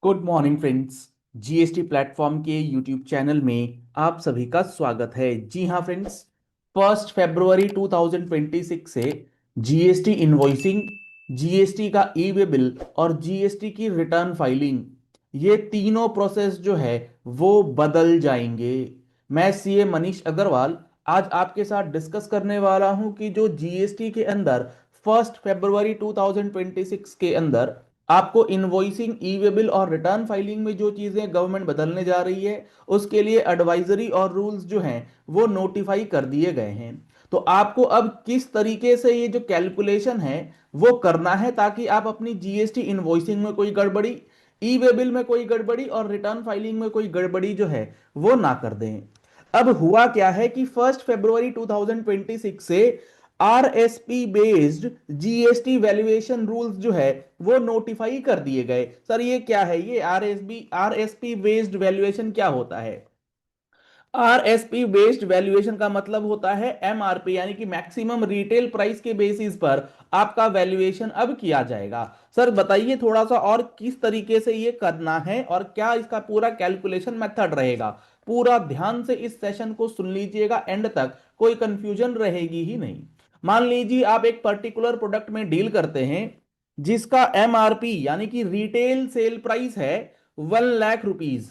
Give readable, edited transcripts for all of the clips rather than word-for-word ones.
Good morning friends. GST platform के YouTube channel में आप सभी का स्वागत है। जी हाँ फ्रेंड्स, 1 फरवरी 2026 से जीएसटी इनवॉइसिंग, जीएसटी का ई वे बिल और जीएसटी की रिटर्न फाइलिंग, ये तीनों प्रोसेस जो है वो बदल जाएंगे। मैं सीए मनीष अग्रवाल आज आपके साथ डिस्कस करने वाला हूं कि जो जीएसटी के अंदर 1 फरवरी 2026 के अंदर आपको इनवॉइसिंग, ई वे बिल और रिटर्न फाइलिंग में जो चीजें गवर्नमेंट बदलने जा रही है उसके लिए एडवाइजरी और रूल्स जो हैं वो नोटिफाई कर दिए गए हैं। तो आपको अब किस तरीके से ये जो कैलकुलेशन है वो करना है ताकि आप अपनी जीएसटी इनवॉइसिंग में कोई गड़बड़ी, ई वे बिल में कोई गड़बड़ी और रिटर्न फाइलिंग में कोई गड़बड़ी जो है वो ना कर दें। अब हुआ क्या है कि 1 फरवरी 2026 से RSP based GST valuation rules जो है वो नोटिफाई कर दिए गए। सर ये क्या है? ये आरएसपी बेस्ड वैल्यूएशन क्या होता है? आरएसपी बेस्ड वैल्यूएशन का मतलब होता है एमआरपी, यानी कि मैक्सिमम रिटेल प्राइस के बेसिस पर आपका वैल्यूएशन अब किया जाएगा। सर बताइए थोड़ा सा और किस तरीके से ये करना है और क्या इसका पूरा कैलकुलेशन मेथड रहेगा। पूरा ध्यान से इस सेशन को सुन लीजिएगा एंड तक, कोई कंफ्यूजन रहेगी ही नहीं। मान लीजिए आप एक पर्टिकुलर प्रोडक्ट में डील करते हैं जिसका एमआरपी यानी कि रिटेल सेल प्राइस है 1 लाख रुपीज।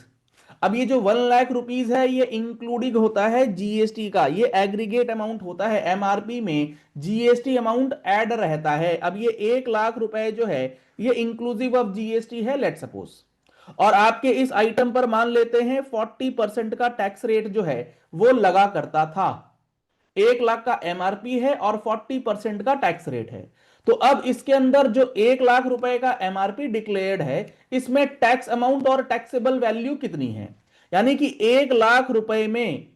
अब ये जो 1 लाख रुपीज है ये इंक्लूडिंग होता है जीएसटी का, ये एग्रीगेट अमाउंट होता है। एमआरपी में जीएसटी अमाउंट ऐड रहता है। अब ये 1 लाख रुपए जो है ये इंक्लूसिव ऑफ जीएसटी है, लेट सपोज। और आपके इस आइटम पर मान लेते हैं 40% का टैक्स रेट जो है वो लगा करता था। 1 लाख का एमआरपी है और 40% का टैक्स रेट है। तो अब इसके अंदर जो 1 लाख रुपए का एमआरपी डिक्लेयर्ड है इसमें टैक्स अमाउंट और टैक्सेबल वैल्यू कितनी है, यानी कि 1 लाख रुपए में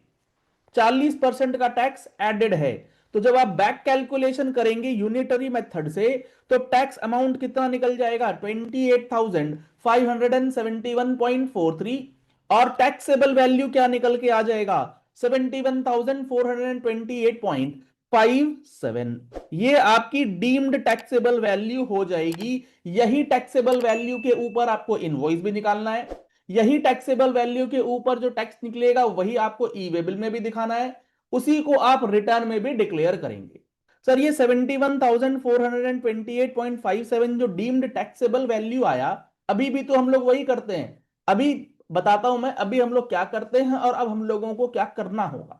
40% का टैक्स एडेड है। तो जब आप बैक कैलकुलेशन करेंगे यूनिटरी मेथड से तो टैक्स अमाउंट कितना निकल जाएगा? 28,571.43। और टैक्सेबल वैल्यू क्या निकल के आ जाएगा? 71,428.57। ये आपकी डीम्ड टैक्सेबल वैल्यू हो जाएगी। यही टैक्सेबल वैल्यू के ऊपर आपको इनवॉइस भी निकालना है। यही टैक्सेबल वैल्यू के ऊपर जो टैक्स निकलेगा वही आपको ई वे बिल में भी दिखाना है। उसी को आप रिटर्न में भी डिक्लेयर करेंगे। सर ये 71,428.57 जो डीम्ड टैक्सेबल वैल्यू आया, अभी भी तो हम लोग वही करते हैं। अभी बताता हूं मैं अभी हम लोग क्या करते हैं और अब हम लोगों को क्या करना होगा।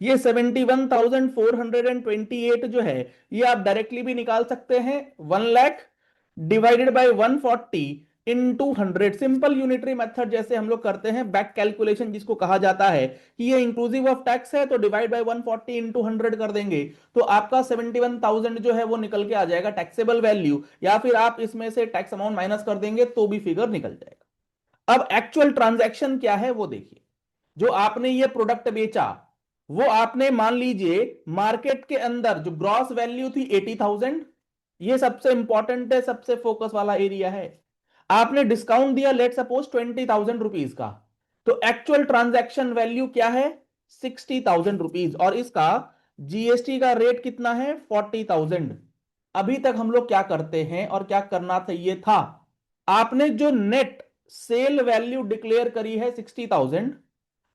ये 71,428 जो है ये आप डायरेक्टली भी निकाल सकते हैं। 1 lakh divided by 140 into 100, simple unitary method जैसे हम लोग करते हैं बैक कैलकुलेशन जिसको कहा जाता है कि ये इंक्लूसिव ऑफ टैक्स है तो डिवाइड बाय 140 इंटू 100 कर देंगे तो आपका 71,000 जो है वो निकल के आ जाएगा टैक्सेबल वैल्यू, या फिर आप इसमें से टैक्स अमाउंट माइनस कर देंगे तो भी फिगर निकल जाएगा। अब एक्चुअल ट्रांजैक्शन क्या है वो देखिए। जो आपने ये प्रोडक्ट बेचा वो आपने मान लीजिए मार्केट के अंदर जो ग्रॉस वैल्यू थी 80,000, ये सबसे इंपॉर्टेंट है, सबसे फोकस वाला एरिया है। आपने डिस्काउंट दिया लेट सपोज 20,000 रुपीज का, तो एक्चुअल ट्रांजैक्शन वैल्यू क्या है? 60,000 रुपीज, और इसका जीएसटी का रेट कितना है? 40,000। अभी तक हम लोग क्या करते हैं और क्या करना चाहिए था? आपने जो नेट सेल वैल्यू डिक्लेयर करी है 60,000,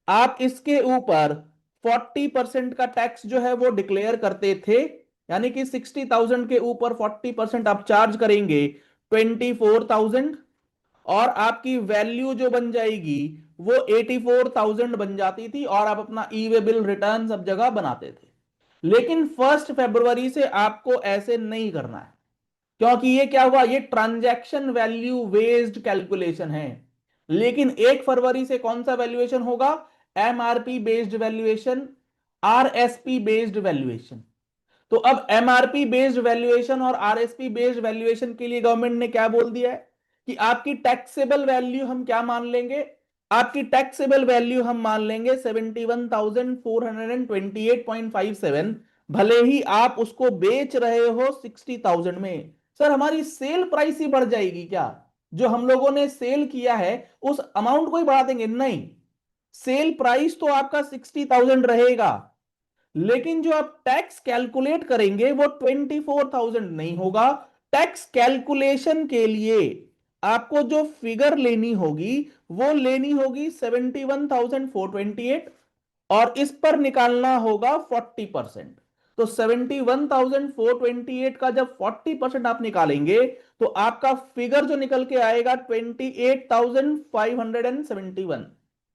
आप इसके ऊपर 40% का टैक्स जो है वो डिक्लेयर करते थे। यानी कि 60,000 के ऊपर 40% आप चार्ज करेंगे 24,000, और आपकी वैल्यू जो बन जाएगी वो 84,000 बन जाती थी और आप अपना ई वे बिल रिटर्न सब जगह बनाते थे। लेकिन 1 फरवरी से आपको ऐसे नहीं करना है, क्योंकि ये क्या हुआ, ये ट्रांजैक्शन वैल्यू बेस्ड कैलकुलेशन है। लेकिन 1 फरवरी से कौन सा वैल्यूएशन होगा? MRP based valuation, RSP based valuation. तो अब एमआरपी बेस्ड वैल्यूएशन और आरएसपी बेस्ड वैल्यूएशन के लिए गवर्नमेंट ने क्या बोल दिया है कि आपकी टैक्सेबल वैल्यू हम क्या मान लेंगे? आपकी टैक्सेबल वैल्यू हम मान लेंगे 71,428.57, भले ही आप उसको बेच रहे हो 60,000 में। सर हमारी सेल प्राइस ही बढ़ जाएगी क्या? जो हम लोगों ने सेल किया है उस अमाउंट को ही बढ़ा देंगे? नहीं, सेल प्राइस तो आपका 60,000 रहेगा, लेकिन जो आप टैक्स कैलकुलेट करेंगे वो 24,000 नहीं होगा। टैक्स कैलकुलेशन के लिए आपको जो फिगर लेनी होगी वो लेनी होगी 71,428 और इस पर निकालना होगा 40%। तो 71,428 का जब 40% आप निकालेंगे तो आपका फिगर जो निकल के आएगा 28,571,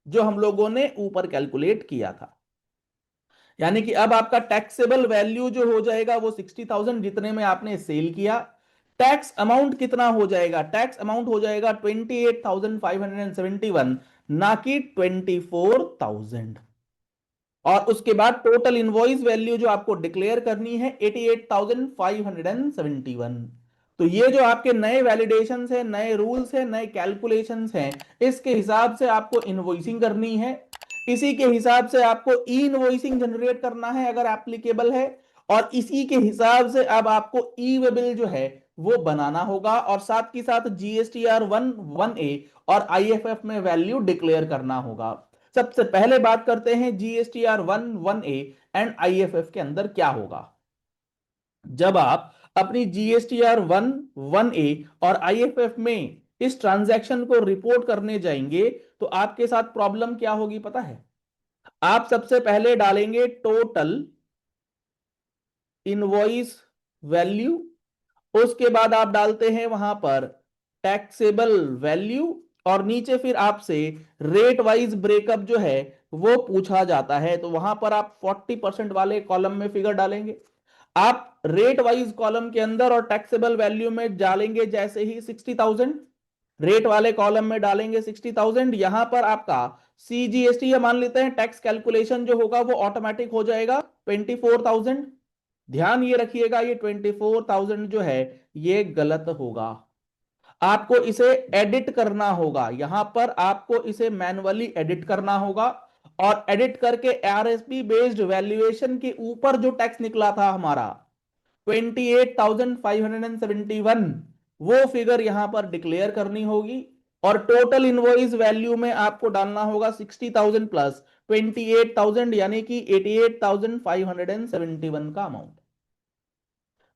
जो हम लोगों ने ऊपर कैलकुलेट किया था। यानी कि अब आपका टैक्सेबल वैल्यू जो हो जाएगा वो 60,000 जितने में आपने सेल किया। टैक्स अमाउंट कितना हो जाएगा? टैक्स अमाउंट हो जाएगा 28,571, ना कि 24,000। और उसके बाद टोटल इनवॉइस वैल्यू जो आपको डिक्लेयर करनी है 88,571। तो ये जो आपके नए वैलिडेशंस है, नए रूल्स है, नए कैलकुलेशंस हैं, इसके हिसाब से आपको इनवॉइसिंग करनी है। इसी के हिसाब से आपको ई इनवॉइसिंग जनरेट करना है अगर एप्लीकेबल है, और इसी के हिसाब से अब आपको ई वे बिल जो है वो बनाना होगा, और साथ ही साथ जीएसटीआर 1 1A और आईएफएफ में वैल्यू डिक्लेयर करना होगा। सबसे पहले बात करते हैं जीएसटीआर 1 1A एंड आईएफएफ के अंदर क्या होगा। जब आप अपनी जीएसटीआर 1 1A और आईएफएफ में इस ट्रांजैक्शन को रिपोर्ट करने जाएंगे तो आपके साथ प्रॉब्लम क्या होगी पता है? आप सबसे पहले डालेंगे टोटल इनवॉइस वैल्यू, उसके बाद आप डालते हैं वहां पर टैक्सेबल वैल्यू, और नीचे फिर आपसे रेट वाइज ब्रेकअप जो है वो पूछा जाता है। तो वहां पर आप 40% वाले कॉलम में फिगर डालेंगे। आप रेट वाइज कॉलम के अंदर और टैक्सेबल वैल्यू में डालेंगे जैसे ही 60,000, रेट वाले कॉलम में डालेंगे 60,000। यहां पर आपका सीजीएसटी मान लेते हैं, टैक्स कैलकुलेशन जो होगा वो ऑटोमेटिक हो जाएगा 24,000। ध्यान ये रखिएगा ये 24,000 जो है ये गलत होगा, आपको इसे एडिट करना होगा। यहां पर आपको इसे मैन्युअली एडिट करना होगा, और एडिट करके आरएसपी बेस्ड वैल्यूएशन के ऊपर जो टैक्स निकला था हमारा 28,571, वो फिगर यहां पर डिक्लेयर करनी होगी। और टोटल इनवॉइस वैल्यू में आपको डालना होगा 60,000 प्लस 28,000, यानी कि 88,571 का अमाउंट।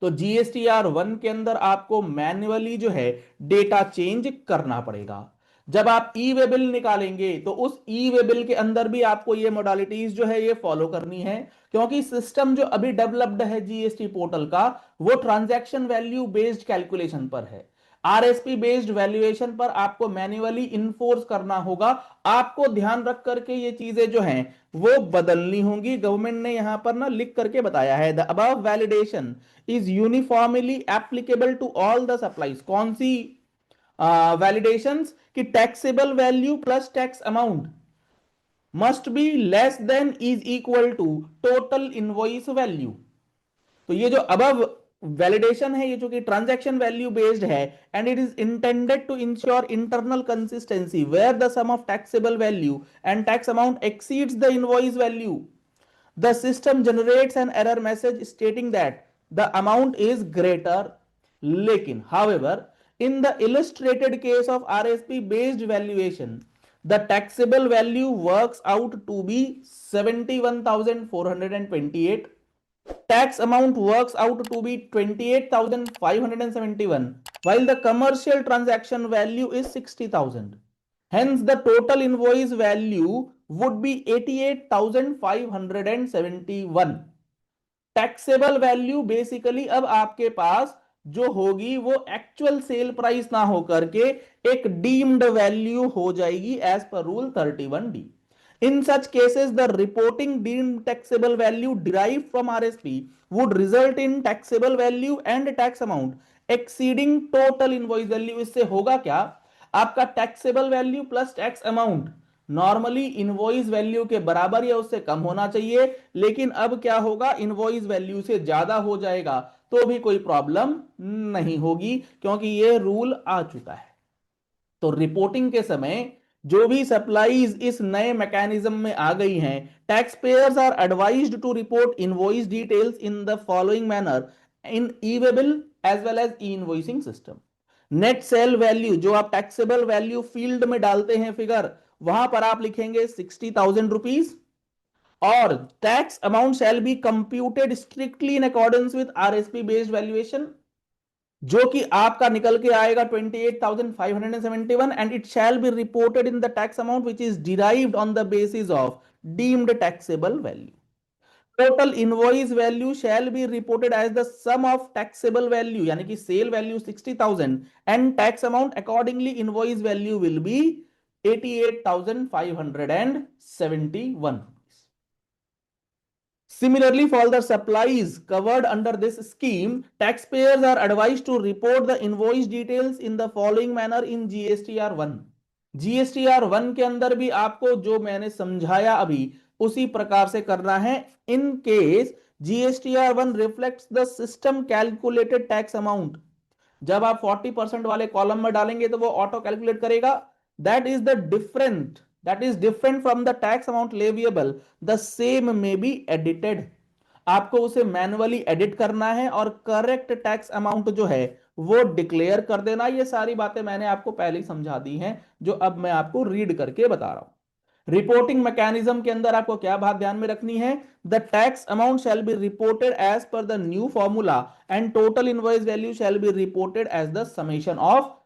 तो जीएसटीआर 1 के अंदर आपको मैन्युअली जो है डेटा चेंज करना पड़ेगा। जब आप ई वे बिल निकालेंगे तो उस ई वे बिल के अंदर भी आपको ये मोडालिटीज जो है ये फॉलो करनी है, क्योंकि सिस्टम जो अभी डेवलप्ड है जीएसटी पोर्टल का वो ट्रांजैक्शन वैल्यू बेस्ड कैलकुलेशन पर है। आरएसपी बेस्ड वैल्यूएशन पर आपको मैन्युअली इन्फोर्स करना होगा। आपको ध्यान रख करके ये चीजें जो हैं वो बदलनी होंगी। गवर्नमेंट ने यहां पर ना लिख करके बताया है, the above validation is uniformly applicable to all the supplies. कौन सी वैलिडेशंस? कि taxable value plus tax amount must be less than is equal to total invoice value. तो ये जो अबव वैलिडेशन है ये जो कि ट्रांजैक्शन वैल्यू बेस्ड है, and it is intended to ensure internal consistency where the sum of taxable value and tax amount exceeds the invoice value, the system generates an error message stating that the amount is greater. लेकिन however in the illustrated case of RSP based valuation the taxable value works out to be 71,428, tax amount works out to be 28,571, while the commercial transaction value is 60,000. Hence, the total invoice value would be 88,571. Taxable value basically अब आपके पास जो होगी वो actual sale price ना होकर के एक deemed value हो जाएगी as per rule 31D। In such cases, the reporting deemed taxable value derived from RSP would result in taxable value and tax amount exceeding total invoice value। इससे होगा क्या? आपका taxable value plus tax amount normally invoice value के बराबर या उससे कम होना चाहिए, लेकिन अब क्या होगा? इनवॉइस वैल्यू से ज्यादा हो जाएगा तो भी कोई प्रॉब्लम नहीं होगी, क्योंकि ये रूल आ चुका है। तो रिपोर्टिंग के समय जो भी सप्लाईज इस नए मैकेनिज्म में आ गई हैं, tax payers are advised to report invoice details in the following manner in e way bill as well as e invoicing system. Net sale value जो आप टैक्सेबल वैल्यू फील्ड में डालते हैं फिगर, वहां पर आप लिखेंगे 60,000 रुपीज, और tax amount shall be computed strictly in accordance with RSP based valuation. जो कि आपका निकल के आएगा 28,571 and it shall be reported in the tax amount which is derived on the basis of deemed taxable value. Total invoice value shall be reported as the sum of taxable value, यानी कि sale value 60,000 and tax amount accordingly invoice value will be 88,571. Similarly, for the supplies covered under this scheme, taxpayers are advised to report the invoice details in the following manner in GSTR1. GSTR1 के अंदर भी आपको जो मैंने समझाया अभी उसी प्रकार से करना है. In case GSTR1 reflects the system calculated tax amount. जब आप 40% वाले कॉलम में डालेंगे तो वो ऑटो कैलकुलेट करेगा. That is the different that is different from the tax amount leviable. The same may be edited. आपको उसे मैनुअली एडिट करना है और करेक्ट टैक्स अमाउंट जो है वो डिक्लेयर कर देना. ये सारी बातें मैंने आपको पहले ही समझा दी हैं जो अब मैं आपको रीड करके बता रहा हूं. रिपोर्टिंग मैकेनिज्म के अंदर आपको क्या बात ध्यान में रखनी है? The tax amount shall be reported as per the new formula and total invoice value shall be reported as the summation of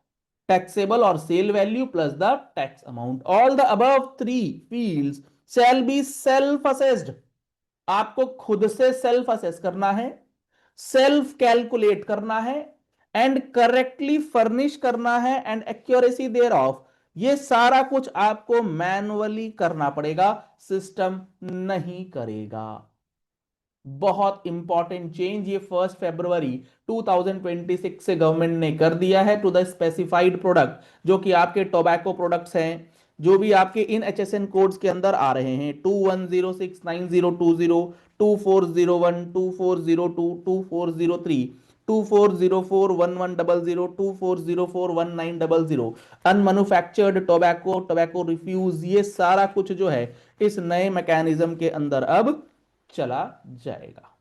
taxable or sale value plus the tax amount. All the above three fields shall be self assessed. आपको खुद से self assess करना है, self calculate करना है and correctly furnish करना है and accuracy there of. ये सारा कुछ आपको मैनुअली करना पड़ेगा, सिस्टम नहीं करेगा. बहुत इंपॉर्टेंट चेंज ये 1 फरवरी 2026 से गवर्नमेंट ने कर दिया है टू द स्पेसिफाइड प्रोडक्ट, जो कि आपके टोबैको प्रोडक्ट्स हैं, जो भी आपके इन HSN कोड्स के अंदर आ रहे हैं. 21069020, 2401, 2402, 2403, 24041100, 24041900, अनमैन्युफैक्चर्ड टोबैको, टोबैको रिफ्यूज, ये सारा कुछ जो है इस नए मैकेनिज्म के अंदर अब चला जाएगा.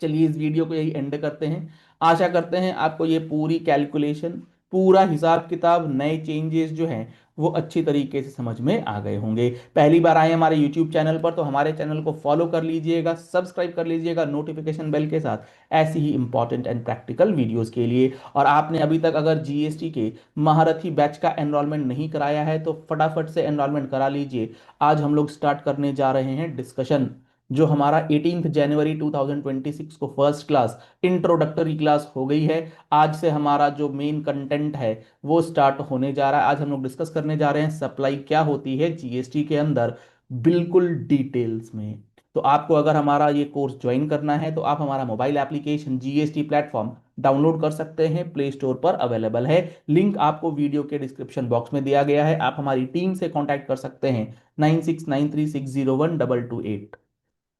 चलिए इस वीडियो को यही एंड करते हैं. आशा करते हैं आपको ये पूरी कैलकुलेशन, पूरा हिसाब किताब, नए चेंजेस जो हैं वो अच्छी तरीके से समझ में आ गए होंगे. पहली बार आए हमारे यूट्यूब चैनल पर तो हमारे चैनल को फॉलो कर लीजिएगा, सब्सक्राइब कर लीजिएगा नोटिफिकेशन बेल के साथ, ऐसी ही इंपॉर्टेंट एंड प्रैक्टिकल वीडियोस के लिए. और आपने अभी तक अगर जीएसटी के महारथी बैच का एनरोलमेंट नहीं कराया है तो फटाफट से एनरोलमेंट करा लीजिए. आज हम लोग स्टार्ट करने जा रहे हैं डिस्कशन, जो हमारा 18 जनवरी 2026 को फर्स्ट क्लास इंट्रोडक्टरी क्लास हो गई है. आज से हमारा जो मेन कंटेंट है वो स्टार्ट होने जा रहा है. आज हम लोग डिस्कस करने जा रहे हैं सप्लाई क्या होती है जीएसटी के अंदर, बिल्कुल डिटेल्स में. तो आपको अगर हमारा ये कोर्स ज्वाइन करना है तो आप हमारा mobile application GST platform download कर सकते हैं, प्ले स्टोर पर अवेलेबल है. लिंक आपको वीडियो के डिस्क्रिप्शन बॉक्स में दिया गया है. आप हमारी टीम से कांटेक्ट कर सकते हैं 9693601228.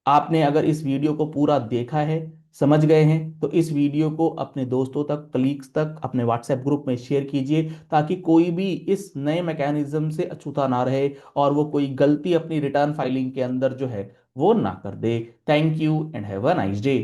आपने अगर इस वीडियो को पूरा देखा है, समझ गए हैं, तो इस वीडियो को अपने दोस्तों तक, कलीग्स तक, अपने व्हाट्सएप ग्रुप में शेयर कीजिए ताकि कोई भी इस नए मैकेनिज्म से अछूता ना रहे और वो कोई गलती अपनी रिटर्न फाइलिंग के अंदर जो है वो ना कर दे. Thank you and have a nice day.